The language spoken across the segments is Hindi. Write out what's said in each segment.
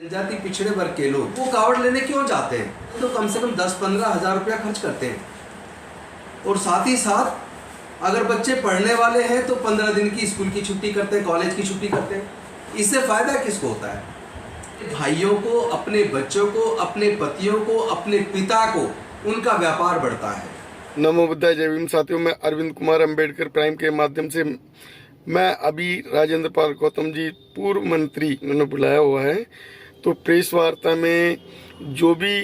जनजाति पिछड़े वर्ग के लोग वो कावड़ लेने क्यों जाते हैं? तो कम से कम 10-15 हज़ार रुपया खर्च करते हैं। और साथ ही साथ अगर बच्चे पढ़ने वाले हैं तो 15 दिन की स्कूल की छुट्टी करते हैं, कॉलेज की छुट्टी करते हैं। इससे फ़ायदा किसको होता है? भाइयों को, अपने बच्चों को, अपने पतियों को, अपने पिता को उनका व्यापार बढ़ता है। नमो बुद्धाय जय भीम। साथियों, मैं अरविंद कुमार अंबेडकर प्राइम के माध्यम से मैं अभी राजेंद्र पाल गौतम जी पूर्व मंत्री उन्होंने बुलाया हुआ है, तो प्रेस वार्ता में जो भी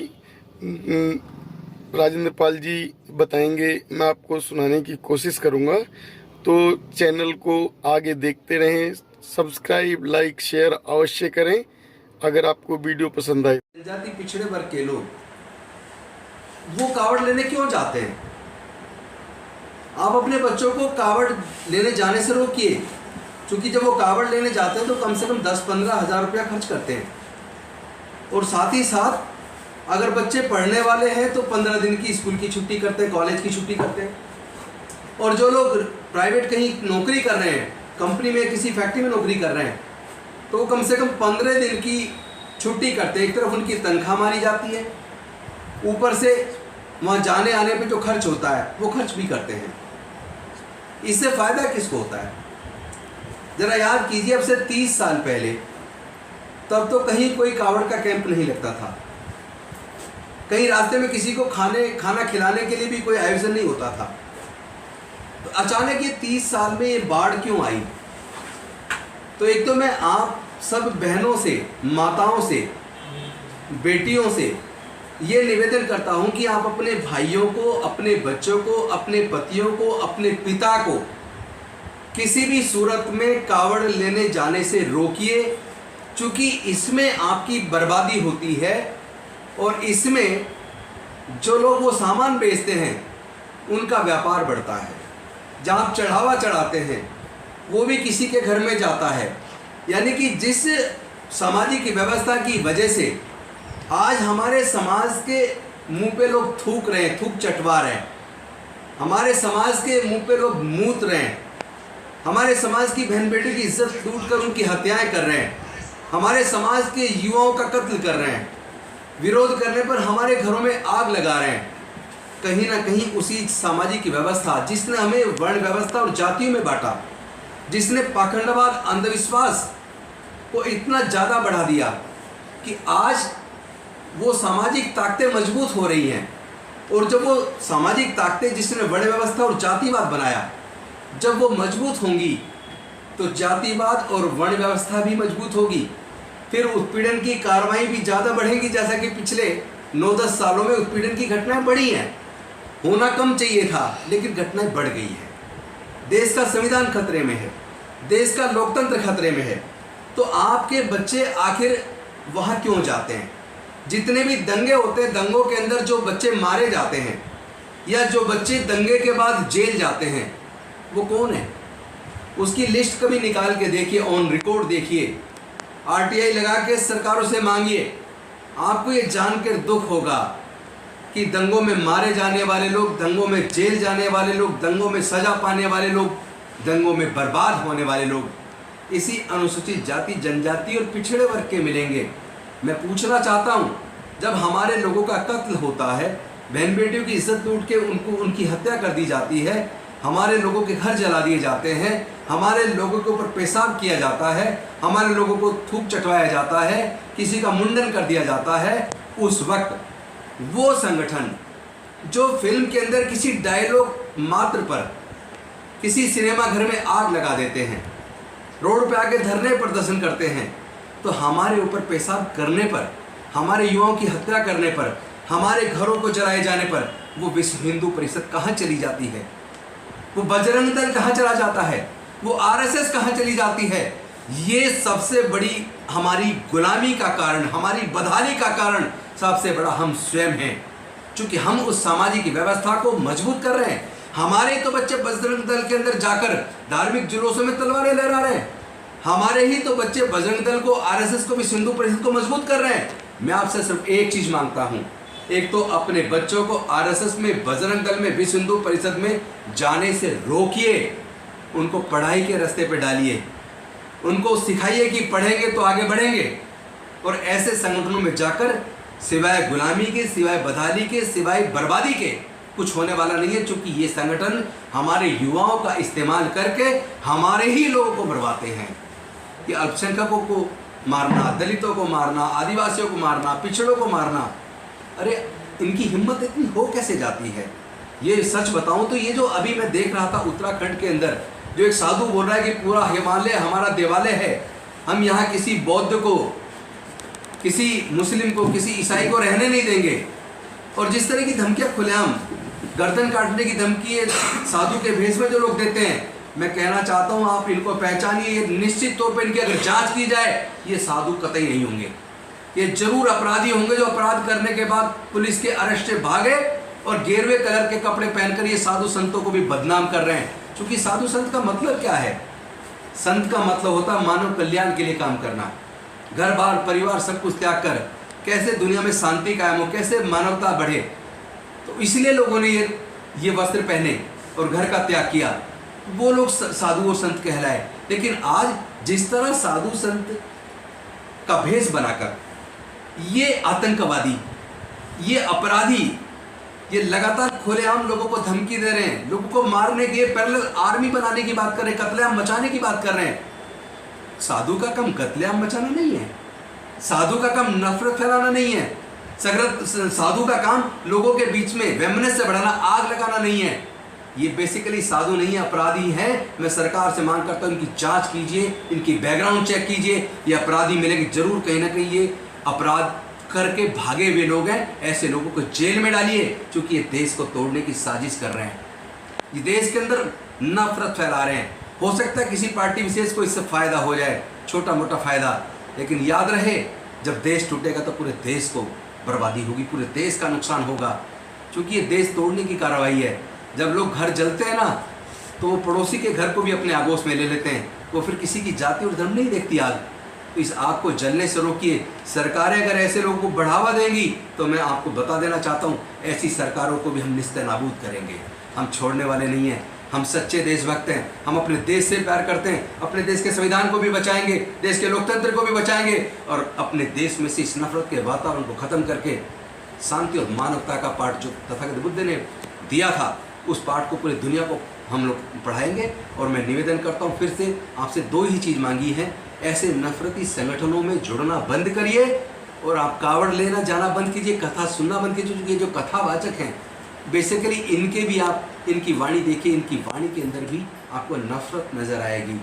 राजेंद्र पाल जी बताएंगे मैं आपको सुनाने की कोशिश करूंगा। तो चैनल को आगे देखते रहें, सब्सक्राइब, लाइक, शेयर अवश्य करें अगर आपको वीडियो पसंद आए। जनजाति पिछड़े वर्ग के लोग वो कावड़ लेने क्यों जाते हैं? आप अपने बच्चों को कावड़ लेने जाने से रोकिए, क्योंकि जब वो कावड़ लेने जाते हैं तो कम से कम 10-15 हज़ार रुपया खर्च करते हैं। और साथ ही साथ अगर बच्चे पढ़ने वाले हैं तो 15 दिन की स्कूल की छुट्टी करते हैं, कॉलेज की छुट्टी करते हैं। और जो लोग प्राइवेट कहीं नौकरी कर रहे हैं, कंपनी में, किसी फैक्ट्री में नौकरी कर रहे हैं, तो वो कम से कम 15 दिन की छुट्टी करते हैं। एक तरफ उनकी तनख्वाह मारी जाती है, ऊपर से वहाँ जाने आने पे जो खर्च होता है वो खर्च भी करते हैं। इससे फ़ायदा किसको होता है? ज़रा याद कीजिए, अब से 30 साल पहले तब तो कहीं कोई कावड़ का कैंप नहीं लगता था, कहीं रास्ते में किसी को खाना खिलाने के लिए भी कोई आयोजन नहीं होता था। तो अचानक ये 30 साल में ये बाढ़ क्यों आई? तो एक तो मैं आप सब बहनों से, माताओं से, बेटियों से ये निवेदन करता हूं कि आप अपने भाइयों को, अपने बच्चों को, अपने पतियों को, अपने पिता को किसी भी सूरत में कावड़ लेने जाने से रोकिए, क्योंकि इसमें आपकी बर्बादी होती है। और इसमें जो लोग वो सामान बेचते हैं उनका व्यापार बढ़ता है। जहाँ आप चढ़ावा चढ़ाते हैं वो भी किसी के घर में जाता है। यानी कि जिस सामाजिक व्यवस्था की वजह से आज हमारे समाज के मुंह पे लोग थूक रहे हैं, थूक चटवा रहे हैं, हमारे समाज के मुंह पे लोग मूत रहे हैं, हमारे समाज की बहन बेटी की इज्जत लूट कर उनकी हत्याएं कर रहे हैं, हमारे समाज के युवाओं का कत्ल कर रहे हैं, विरोध करने पर हमारे घरों में आग लगा रहे हैं। कहीं ना कहीं उसी सामाजिक व्यवस्था जिसने हमें वर्ण व्यवस्था और जातियों में बांटा, जिसने पाखंडवाद, अंधविश्वास को इतना ज़्यादा बढ़ा दिया कि आज वो सामाजिक ताकतें मजबूत हो रही हैं। और जब वो सामाजिक ताकतें जिसने वर्ण व्यवस्था और जातिवाद बनाया, जब वो मजबूत होंगी तो जातिवाद और वर्ण व्यवस्था भी मजबूत होगी। फिर उत्पीड़न की कार्रवाई भी ज़्यादा बढ़ेगी, जैसा कि पिछले 9-10 सालों में उत्पीड़न की घटनाएं बढ़ी हैं। होना कम चाहिए था, लेकिन घटनाएं बढ़ गई हैं। देश का संविधान खतरे में है, देश का लोकतंत्र खतरे में है। तो आपके बच्चे आखिर वहाँ क्यों जाते हैं? जितने भी दंगे होते हैं, दंगों के अंदर जो बच्चे मारे जाते हैं या जो बच्चे दंगे के बाद जेल जाते हैं, वो कौन है? उसकी लिस्ट कभी निकाल के देखिए, ऑन रिकॉर्ड देखिए, आरटीआई लगा के सरकारों से मांगिए। आपको ये जानकर दुख होगा कि दंगों में मारे जाने वाले लोग, दंगों में जेल जाने वाले लोग, दंगों में सजा पाने वाले लोग, दंगों में बर्बाद होने वाले लोग इसी अनुसूचित जाति, जनजाति और पिछड़े वर्ग के मिलेंगे। मैं पूछना चाहता हूँ, जब हमारे लोगों का कत्ल होता है, बहन बेटियों की इज्जत लूट के उनकी हत्या कर दी जाती है, हमारे लोगों के घर जला दिए जाते हैं, हमारे लोगों के ऊपर पेशाब किया जाता है, हमारे लोगों को थूक चटवाया जाता है, किसी का मुंडन कर दिया जाता है, उस वक्त वो संगठन जो फिल्म के अंदर किसी डायलॉग मात्र पर किसी सिनेमा घर में आग लगा देते हैं, रोड पे आके धरने प्रदर्शन करते हैं, तो हमारे ऊपर पेशाब करने पर, हमारे युवाओं की हत्या करने पर, हमारे घरों को जलाए जाने पर वो विश्व हिंदू परिषद कहाँ चली जाती है? वो बजरंग दल कहाँ चला जाता है? वो आरएसएस कहाँ चली जाती है? ये सबसे बड़ी हमारी गुलामी का कारण, हमारी बदहाली का कारण सबसे बड़ा हम स्वयं हैं, क्योंकि हम उस सामाजिक व्यवस्था को मजबूत कर रहे हैं। हमारे तो बच्चे बजरंग दल के अंदर जाकर धार्मिक जुलूसों में तलवारें लहरा रहे हैं, हमारे ही तो बच्चे बजरंग दल को, आरएसएस को, विश्व हिंदू परिषद को मजबूत कर रहे हैं। मैं आपसे सिर्फ एक चीज मांगता हूं, एक तो अपने बच्चों को आरएसएस में, बजरंग दल में, विश्व हिंदू परिषद में जाने से रोकिए, उनको पढ़ाई के रास्ते पे डालिए, उनको सिखाइए कि पढ़ेंगे तो आगे बढ़ेंगे, और ऐसे संगठनों में जाकर सिवाय गुलामी के, सिवाय बदहाली के, सिवाय बर्बादी के कुछ होने वाला नहीं है, क्योंकि ये संगठन हमारे युवाओं का इस्तेमाल करके हमारे ही लोगों को मरवाते हैं। ये अल्पसंख्यकों को मारना, दलितों को मारना, आदिवासियों को मारना, पिछड़ों को मारना, अरे इनकी हिम्मत इतनी हो कैसे जाती है? ये सच बताऊं तो ये जो अभी मैं देख रहा था उत्तराखंड के अंदर, जो एक साधु बोल रहा है कि पूरा हिमालय हमारा देवालय है, हम यहाँ किसी बौद्ध को, किसी मुस्लिम को, किसी ईसाई को रहने नहीं देंगे। और जिस तरह की धमकियाँ खुलेआम गर्दन काटने की धमकी साधु के भेष में जो लोग देते हैं, मैं कहना चाहता हूँ आप इनको पहचानिए। निश्चित तौर पर इनकी अगर जांच की जाए, ये साधु कतई नहीं होंगे, ये जरूर अपराधी होंगे जो अपराध करने के बाद पुलिस के अरेस्ट से भागे और गेरुए कलर के कपड़े पहनकर ये साधु संतों को भी बदनाम कर रहे हैं। क्योंकि साधु संत का मतलब क्या है? संत का मतलब होता है मानव कल्याण के लिए काम करना, घर बार परिवार सब कुछ त्याग कर कैसे दुनिया में शांति कायम हो, कैसे मानवता बढ़े। तो इसलिए लोगों ने ये वस्त्र पहने और घर का त्याग किया, वो लोग साधु और संत कहलाए। लेकिन आज जिस तरह साधु संत का भेष बनाकर ये आतंकवादी, ये अपराधी, ये लगातार खुलेआम लोगों को धमकी दे रहे हैं, लोगों को मारने के, पैरेलल आर्मी बनाने की बात कर रहे हैं, कत्लेआम मचाने की बात कर रहे हैं। साधु का काम कत्लेआम मचाना नहीं है, साधु का काम नफरत फैलाना नहीं है, साधु का काम लोगों के बीच में वैमनस्य से बढ़ाना, आग लगाना नहीं है। ये बेसिकली साधु नहीं है, अपराधी है। मैं सरकार से मांग करता हूँ इनकी जांच कीजिए, इनकी बैकग्राउंड चेक कीजिए। ये अपराधी मिलेंगे जरूर, कहीं ना कहीं ये अपराध करके भागे हुए लोग हैं, ऐसे लोगों को जेल में डालिए, क्योंकि ये देश को तोड़ने की साजिश कर रहे हैं, ये देश के अंदर नफरत फैला रहे हैं। हो सकता है किसी पार्टी विशेष को इससे फायदा हो जाए, छोटा मोटा फायदा, लेकिन याद रहे जब देश टूटेगा तो पूरे देश को बर्बादी होगी, पूरे देश का नुकसान होगा, क्योंकि ये देश तोड़ने की कार्रवाई है। जब लोग घर जलते हैं ना, तो वो पड़ोसी के घर को भी अपने आगोश में ले लेते हैं, वो फिर किसी की जाति और धर्म नहीं देखती आग। तो इस आग को जलने से रोकिए। सरकारें अगर ऐसे लोगों को बढ़ावा देंगी तो मैं आपको बता देना चाहता हूँ, ऐसी सरकारों को भी हम निस्तेनाबूद करेंगे। हम छोड़ने वाले नहीं हैं, हम सच्चे देशभक्त हैं, हम अपने देश से प्यार करते हैं, अपने देश के संविधान को भी बचाएंगे, देश के लोकतंत्र को भी बचाएंगे, और अपने देश में से इस नफरत के वातावरण को ख़त्म करके शांति और मानवता का पाठ जो तथागत बुद्ध ने दिया था, उस पाठ को पूरी दुनिया को हम लोग पढ़ाएंगे। और मैं निवेदन करता हूँ फिर से आपसे, दो ही चीज़ मांगी है, ऐसे नफरती संगठनों में जुड़ना बंद करिए और आप कावड़ लेना जाना बंद कीजिए, कथा सुनना बंद कीजिए। ये जो कथावाचक हैं बेसिकली इनके भी आप इनकी वाणी देखिए, इनकी वाणी के अंदर भी आपको नफरत नज़र आएगी,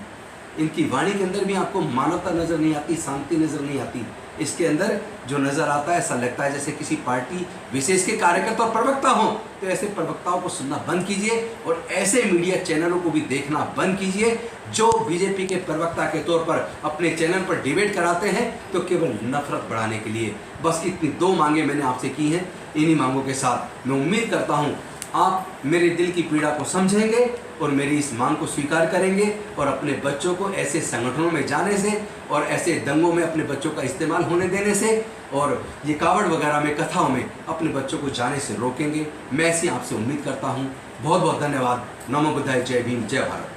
इनकी वाणी के अंदर भी आपको मानवता नज़र नहीं आती, शांति नज़र नहीं आती। इसके अंदर जो नज़र आता है ऐसा लगता है जैसे किसी पार्टी विशेष के कार्यकर्ता और प्रवक्ता हों। तो ऐसे प्रवक्ताओं को सुनना बंद कीजिए और ऐसे मीडिया चैनलों को भी देखना बंद कीजिए जो बीजेपी के प्रवक्ता के तौर पर अपने चैनल पर डिबेट कराते हैं तो केवल नफरत बढ़ाने के लिए। बस इतनी दो मांगे मैंने आपसे की हैं। इन्हीं मांगों के साथ मैं उम्मीद करता हूँ आप मेरे दिल की पीड़ा को समझेंगे और मेरी इस मांग को स्वीकार करेंगे और अपने बच्चों को ऐसे संगठनों में जाने से और ऐसे दंगों में अपने बच्चों का इस्तेमाल होने देने से और ये कावड़ वगैरह में, कथाओं में अपने बच्चों को जाने से रोकेंगे। मैं ऐसी आपसे उम्मीद करता हूँ। बहुत बहुत धन्यवाद। नमो बुद्धाय। जय भीम, जय भारत।